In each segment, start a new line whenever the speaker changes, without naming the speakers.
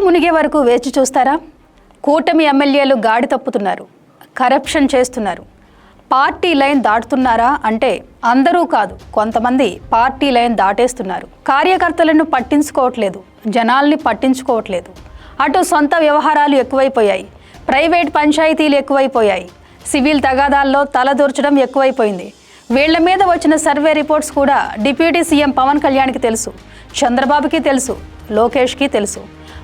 మునిగే వరకు వేచి చూస్తారా? కూటమి ఎమ్మెల్యేలు గాడి తప్పుతున్నారు, కరప్షన్ చేస్తున్నారు, పార్టీ లైన్ దాటుతున్నారా అంటే అందరూ కాదు, కొంతమంది పార్టీ లైన్ దాటేస్తున్నారు. కార్యకర్తలను పట్టించుకోవట్లేదు, జనాల్ని పట్టించుకోవట్లేదు. అటు సొంత వ్యవహారాలు ఎక్కువైపోయాయి, ప్రైవేట్ పంచాయతీలు ఎక్కువైపోయాయి, సివిల్ తగాదాల్లో తలదూర్చడం ఎక్కువైపోయింది. వీళ్ల మీద వచ్చిన సర్వే రిపోర్ట్స్ కూడా డిప్యూటీ సీఎం పవన్ కళ్యాణ్కి తెలుసు, చంద్రబాబుకి తెలుసు, లోకేష్కి తెలుసు.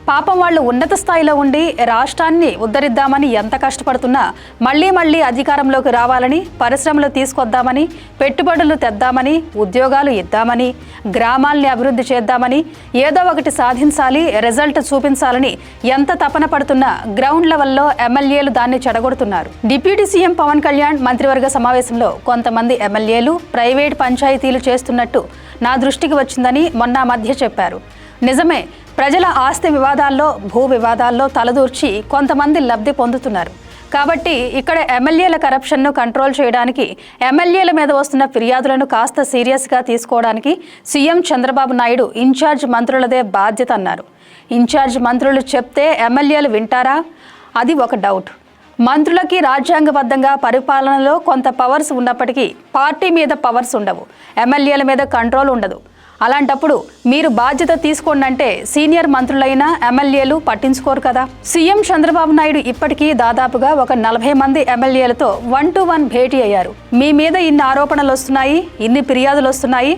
పాపం వాళ్ళు ఉన్నత స్థాయిలో ఉండి రాష్ట్రాన్ని ఉద్ధరిద్దామని ఎంత కష్టపడుతున్నా మళ్ళీ అధికారంలోకి రావాలని, పరిశ్రమలు తీసుకొద్దామని, పెట్టుబడులు తెద్దామని, ఉద్యోగాలు ఇద్దామని, గ్రామాల్ని అభివృద్ధి చేద్దామని, ఏదో ఒకటి సాధించాలి, రిజల్ట్ చూపించాలని ఎంత తపన పడుతున్నా గ్రౌండ్ లెవెల్లో ఎమ్మెల్యేలు దాన్ని చెడగొడుతున్నారు. డిప్యూటీ సీఎం పవన్ కళ్యాణ్ మంత్రివర్గ సమావేశంలో కొంతమంది ఎమ్మెల్యేలు ప్రైవేట్ పంచాయతీలు చేస్తున్నట్టు నా దృష్టికి వచ్చిందని మొన్న మధ్య చెప్పారు. నిజమే, ప్రజల ఆస్తి వివాదాల్లో, భూ వివాదాల్లో తలదూర్చి కొంతమంది లబ్ధి పొందుతున్నారు. కాబట్టి ఇక్కడ ఎమ్మెల్యేల కరప్షన్ను కంట్రోల్ చేయడానికి, ఎమ్మెల్యేల మీద వస్తున్న ఫిర్యాదులను కాస్త సీరియస్గా తీసుకోవడానికి సీఎం చంద్రబాబు నాయుడు ఇన్ఛార్జ్ మంత్రులదే బాధ్యత అన్నారు. ఇన్ఛార్జ్ మంత్రులు చెప్తే ఎమ్మెల్యేలు వింటారా? అది ఒక డౌట్. మంత్రులకి రాజ్యాంగబద్ధంగా పరిపాలనలో కొంత పవర్స్ ఉన్నప్పటికీ పార్టీ మీద పవర్స్ ఉండవు, ఎమ్మెల్యేల మీద కంట్రోల్ ఉండదు. అలాంటప్పుడు మీరు బాధ్యత తీసుకోండి అంటే సీనియర్ మంత్రులైన ఎమ్మెల్యేలు పట్టించుకోరు కదా. సీఎం చంద్రబాబు నాయుడు ఇప్పటికీ దాదాపుగా ఒక 40 మంది ఎమ్మెల్యేలతో 1-to-1 భేటీ అయ్యారు. మీ మీద ఇన్ని ఆరోపణలు వస్తున్నాయి, ఇన్ని ఫిర్యాదులు వస్తున్నాయి,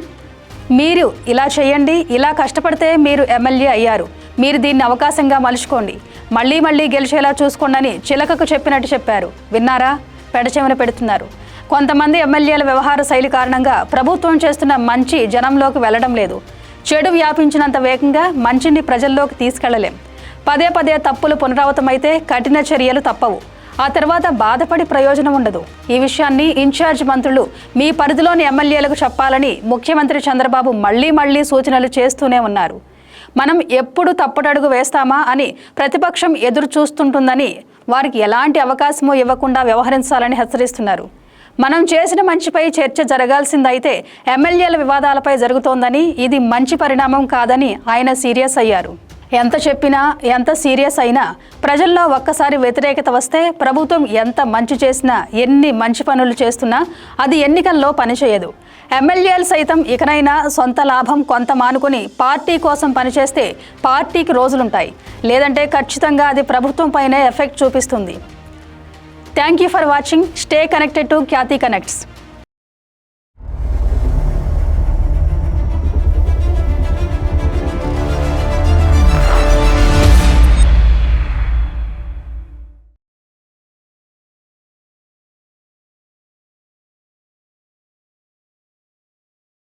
మీరు ఇలా చేయండి, ఇలా కష్టపడితే మీరు ఎమ్మెల్యే అయ్యారు, మీరు దీన్ని అవకాశంగా మలుచుకోండి, మళ్ళీ గెలిచేలా చూసుకోండి అని చిలకకు చెప్పినట్టు చెప్పారు. విన్నారా? పెడచెవిన పెడుతున్నారు. కొంతమంది ఎమ్మెల్యేల వ్యవహార శైలి కారణంగా ప్రభుత్వం చేస్తున్న మంచి జనంలోకి వెళ్లడం లేదు. చెడు వ్యాపించినంత వేగంగా మంచిని ప్రజల్లోకి తీసుకెళ్లలేం. పదే తప్పులు పునరావృతమైతే కఠిన చర్యలు తప్పవు. ఆ తర్వాత బాధపడి ప్రయోజనం ఉండదు. ఈ విషయాన్ని ఇన్ఛార్జ్ మంత్రులు మీ పరిధిలోని ఎమ్మెల్యేలకు చెప్పాలని ముఖ్యమంత్రి చంద్రబాబు మళ్లీ సూచనలు చేస్తూనే ఉన్నారు. మనం ఎప్పుడు తప్పటడుగు వేస్తామా అని ప్రతిపక్షం ఎదురు చూస్తుంటుందని, వారికి ఎలాంటి అవకాశమూ ఇవ్వకుండా వ్యవహరించాలని హెచ్చరిస్తున్నారు. మనం చేసిన మంచిపై చర్చ జరగాల్సిందైతే ఎమ్మెల్యేల వివాదాలపై జరుగుతోందని, ఇది మంచి పరిణామం కాదని ఆయన సీరియస్ అయ్యారు. ఎంత చెప్పినా, ఎంత సీరియస్ అయినా ప్రజల్లో ఒక్కసారి వ్యతిరేకత వస్తే ప్రభుత్వం ఎంత మంచి చేసినా, ఎన్ని మంచి పనులు చేస్తున్నా అది ఎన్నికల్లో పనిచేయదు. ఎమ్మెల్యేలు సైతం ఇకనైనా సొంత లాభం కొంత మానుకొని పార్టీ కోసం పనిచేస్తే పార్టీకి రోజులుంటాయి. లేదంటే ఖచ్చితంగా అది ప్రభుత్వం పైనే ఎఫెక్ట్ చూపిస్తుంది. Thank you for watching. Stay connected to Khyati Connects.